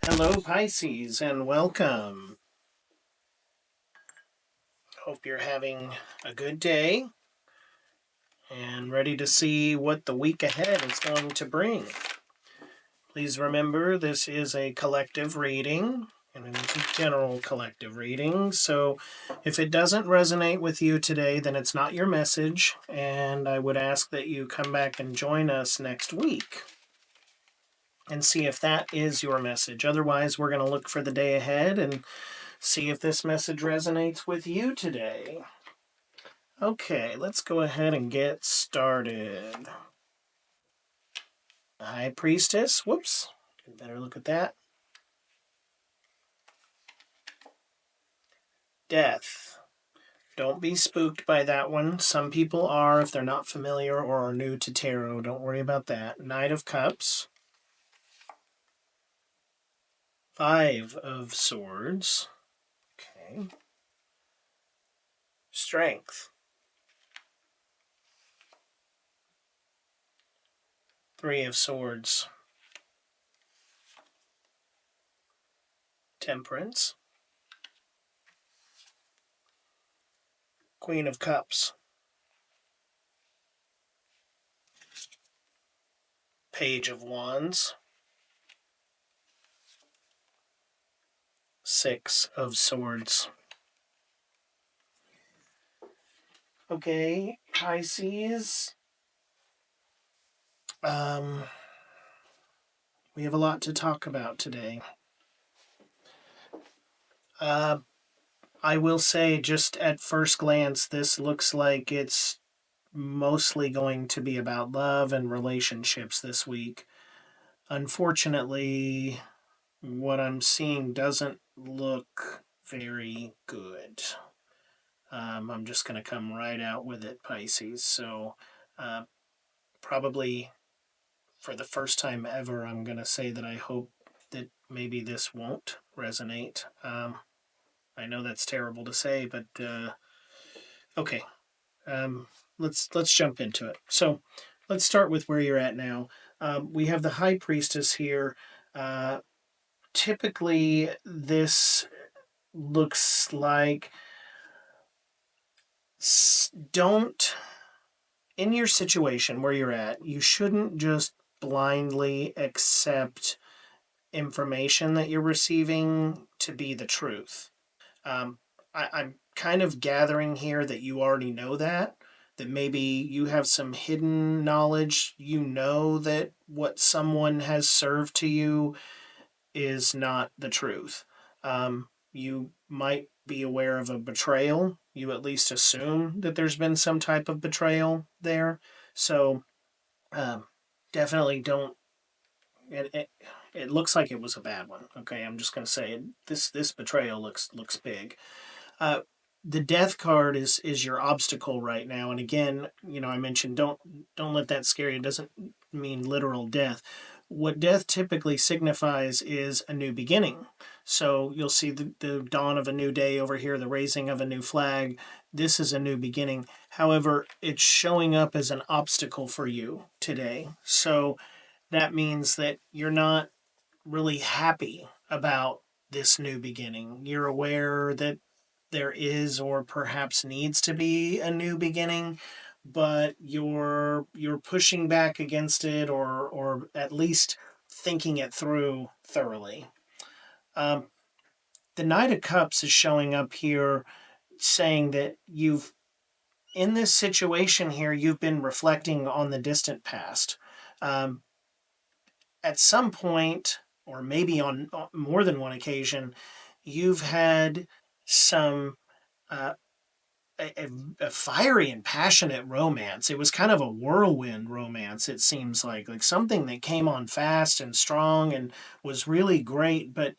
Hello, Pisces, and welcome. Hope you're having a good day and ready to see what the week ahead is going to bring. Please remember this is a collective reading, and it is a general collective reading. So if it doesn't resonate with you today, then it's not your message, and I would ask that you come back and join us next week and see if that is your message. Otherwise, we're going to look for the day ahead and see if this message resonates with you today. Okay, let's go ahead and get started. High Priestess. Whoops. Better look at that. Death. Don't be spooked by that one. Some people are if they're not familiar or are new to tarot. Don't worry about that. Knight of Cups. Five of Swords. Okay. Strength. Three of Swords. Temperance. Queen of Cups. Page of Wands. Six of Swords. Okay, Pisces. We have a lot to talk about today. I will say, just at first glance, this looks like it's mostly going to be about love and relationships this week. Unfortunately, what I'm seeing doesn't look very good. I'm just going to come right out with it, Pisces. So, probably for the first time ever, I'm going to say that I hope that maybe this won't resonate. I know that's terrible to say, but okay. Let's jump into it. So let's start with where you're at now. We have the High Priestess here. Typically, this looks like don't, in your situation where you're at, you shouldn't just blindly accept information that you're receiving to be the truth. I'm kind of gathering here that you already know that maybe you have some hidden knowledge. You know that what someone has served to you is not the truth. You might be aware of a betrayal. You at least assume that there's been some type of betrayal there. So um, definitely don't. It looks like it was a bad one. Okay, I'm just going to say it. This betrayal looks big. Uh, the death card is your obstacle right now, and again, I mentioned don't let that scare you. It doesn't mean literal death. What death typically signifies is a new beginning. So you'll see the dawn of a new day over here, the raising of a new flag. This is a new beginning. However, it's showing up as an obstacle for you today. So that means that you're not really happy about this new beginning. You're aware that there is or perhaps needs to be a new beginning, but you're pushing back against it, or at least thinking it through thoroughly. Um, the Knight of Cups is showing up here saying that you've, in this situation here, you've been reflecting on the distant past. Um, at some point, or maybe on more than one occasion, you've had some uh, a fiery and passionate romance. It was kind of a whirlwind romance, it seems like something that came on fast and strong and was really great. But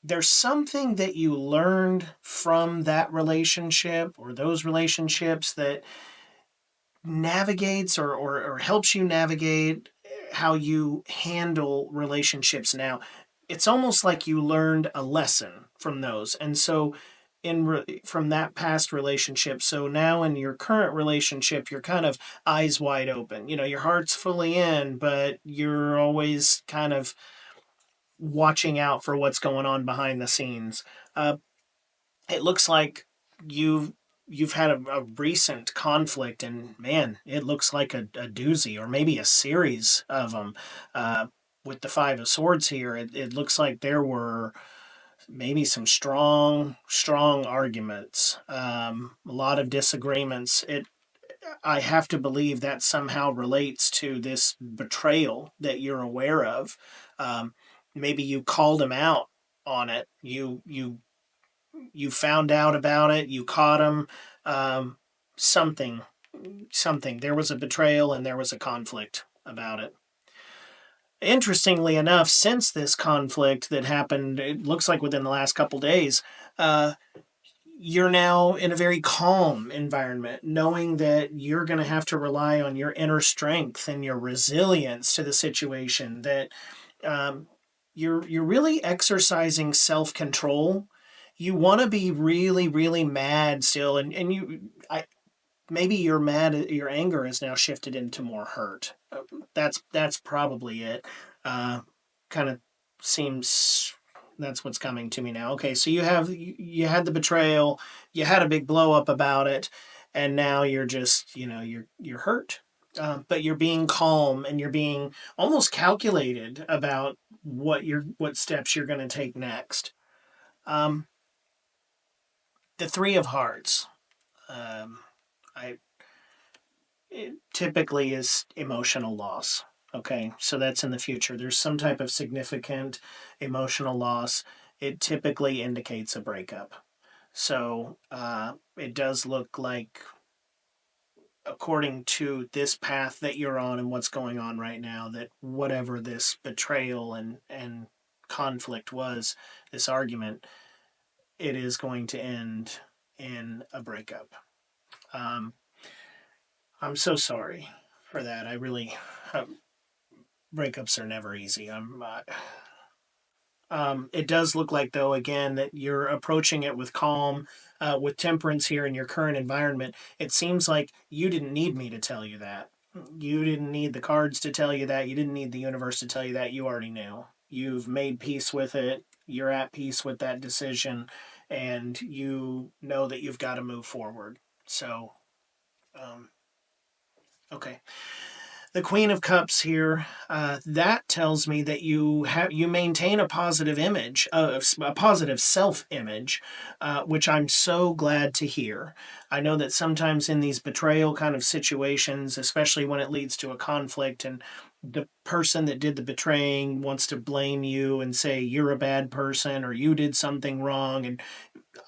there's something that you learned from that relationship or those relationships that navigates or helps you navigate how you handle relationships now. It's almost like you learned a lesson from those. And so from that past relationship, so now in your current relationship, you're kind of eyes wide open. Your heart's fully in, but you're always kind of watching out for what's going on behind the scenes. Uh, it looks like you've you've had a recent conflict, and man, it looks like a doozy, or maybe a series of them. Uh, with the Five of Swords here, it looks like there were maybe some strong arguments, a lot of disagreements. I have to believe that somehow relates to this betrayal that you're aware of. Um, Maybe you called him out on it. You found out about it. You caught him. Um, something something. There was a betrayal and there was a conflict about it. Interestingly enough, since this conflict that happened, it looks like within the last couple days, uh, you're now in a very calm environment, knowing that you're going to have to rely on your inner strength and your resilience to the situation. That um, you're really exercising self control. You want to be really mad still, and I maybe you're mad. Your anger is now shifted into more hurt. That's probably it. Uh, Kind of seems that's what's coming to me now. Okay, so you had the betrayal, you had a big blow up about it, and now you're just you're hurt, but you're being calm and you're being almost calculated about what steps you're going to take next. Um, the Three of Hearts. Um, I it typically is emotional loss. Okay, so that's in the future. There's some type of significant emotional loss. It typically indicates a breakup. So it does look like, according to this path that you're on and what's going on right now, that whatever this betrayal and conflict was, this argument, it is going to end in a breakup. Um, I'm so sorry for that. I really, uh, breakups are never easy. It does look like, though, again, that you're approaching it with calm, with temperance here in your current environment. It seems like you didn't need me to tell you that. You didn't need the cards to tell you that. You didn't need the universe to tell you that. You already knew. You've made peace with it. You're at peace with that decision, and you know that you've got to move forward. So, um, okay. The Queen of Cups here, that tells me that you maintain a positive image, a positive self-image, which I'm so glad to hear. I know that sometimes in these betrayal kind of situations, especially when it leads to a conflict, and the person that did the betraying wants to blame you and say you're a bad person or you did something wrong, and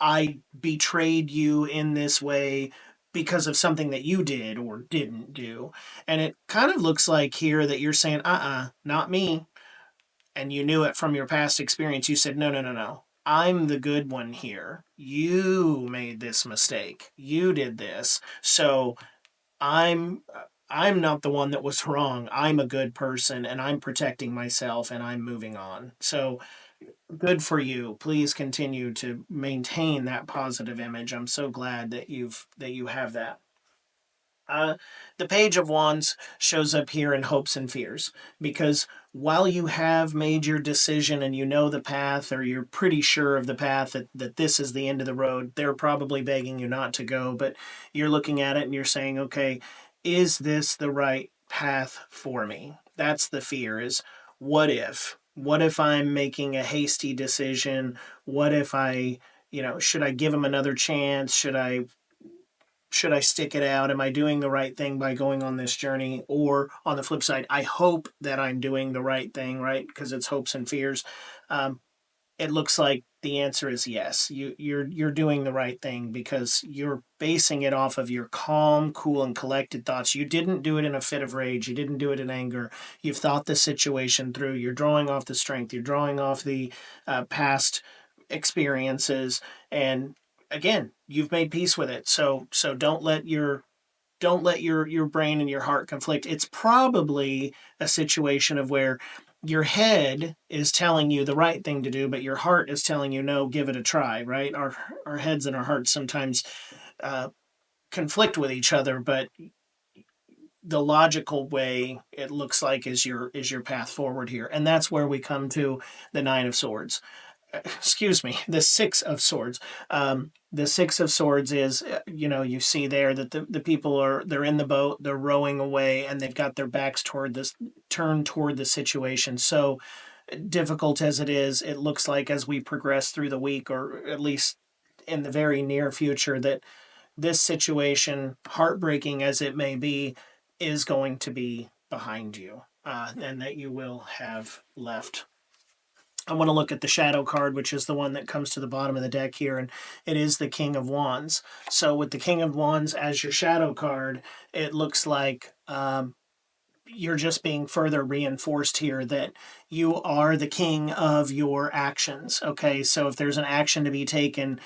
I betrayed you in this way because of something that you did or didn't do. And it kind of looks like here that you're saying, not me. And you knew it from your past experience. You said, no. I'm the good one here. You made this mistake. You did this. So I'm I'm not the one that was wrong. I'm a good person and I'm protecting myself and I'm moving on. So good for you. Please continue to maintain that positive image. I'm so glad that you have that. Uh, the Page of Wands shows up here in hopes and fears, because while you have made your decision and you know the path, or you're pretty sure of the path, that this is the end of the road, they're probably begging you not to go, but you're looking at it and you're saying, okay, is this the right path for me? That's the fear, is what if? What if I'm making a hasty decision? What if should I give him another chance? Should I stick it out? Am I doing the right thing by going on this journey? Or on the flip side, I hope that I'm doing the right thing, right? Because it's hopes and fears. Um, it looks like the answer is yes. You're doing the right thing because you're basing it off of your calm, cool, and collected thoughts. You didn't do it in a fit of rage. You didn't do it in anger. You've thought the situation through. You're drawing off the strength. You're drawing off the past experiences, and again, you've made peace with it. So don't let your brain and your heart conflict. It's probably a situation of where your head is telling you the right thing to do, but your heart is telling you no, give it a try. Right? Our heads and our hearts sometimes uh, conflict with each other, but the logical way, it looks like, is your path forward here. And that's where we come to the Nine of Swords. Excuse me, the Six of Swords. The Six of Swords is, you see there that the people they're in the boat, they're rowing away, and they've got their backs turned toward the situation. So difficult as it is, it looks like as we progress through the week, or at least in the very near future, that this situation, heartbreaking as it may be, is going to be behind you, and that you will have left. I want to look at the shadow card, which is the one that comes to the bottom of the deck here, and it is the King of Wands. So with the King of Wands as your shadow card, it looks like you're just being further reinforced here that you are the king of your actions. Okay, so if there's an action to be taken,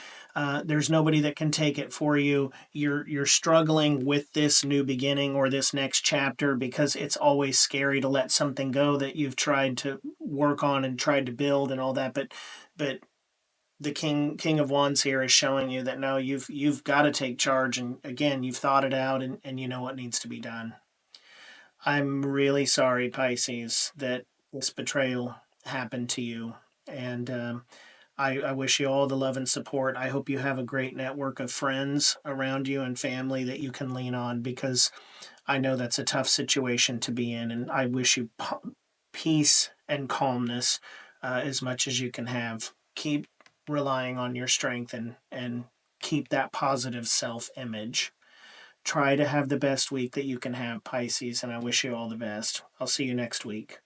there's nobody that can take it for you. You're struggling with this new beginning or this next chapter because it's always scary to let something go that you've tried to work on and tried to build and all that. But the King of Wands here is showing you that no, you've got to take charge, and again, you've thought it out, and you know what needs to be done. I'm really sorry, Pisces, that this betrayal happened to you. And I wish you all the love and support. I hope you have a great network of friends around you and family that you can lean on, because I know that's a tough situation to be in. And I wish you peace and calmness as much as you can have. Keep relying on your strength, and keep that positive self image. Try to have the best week that you can have, Pisces, and I wish you all the best. I'll see you next week.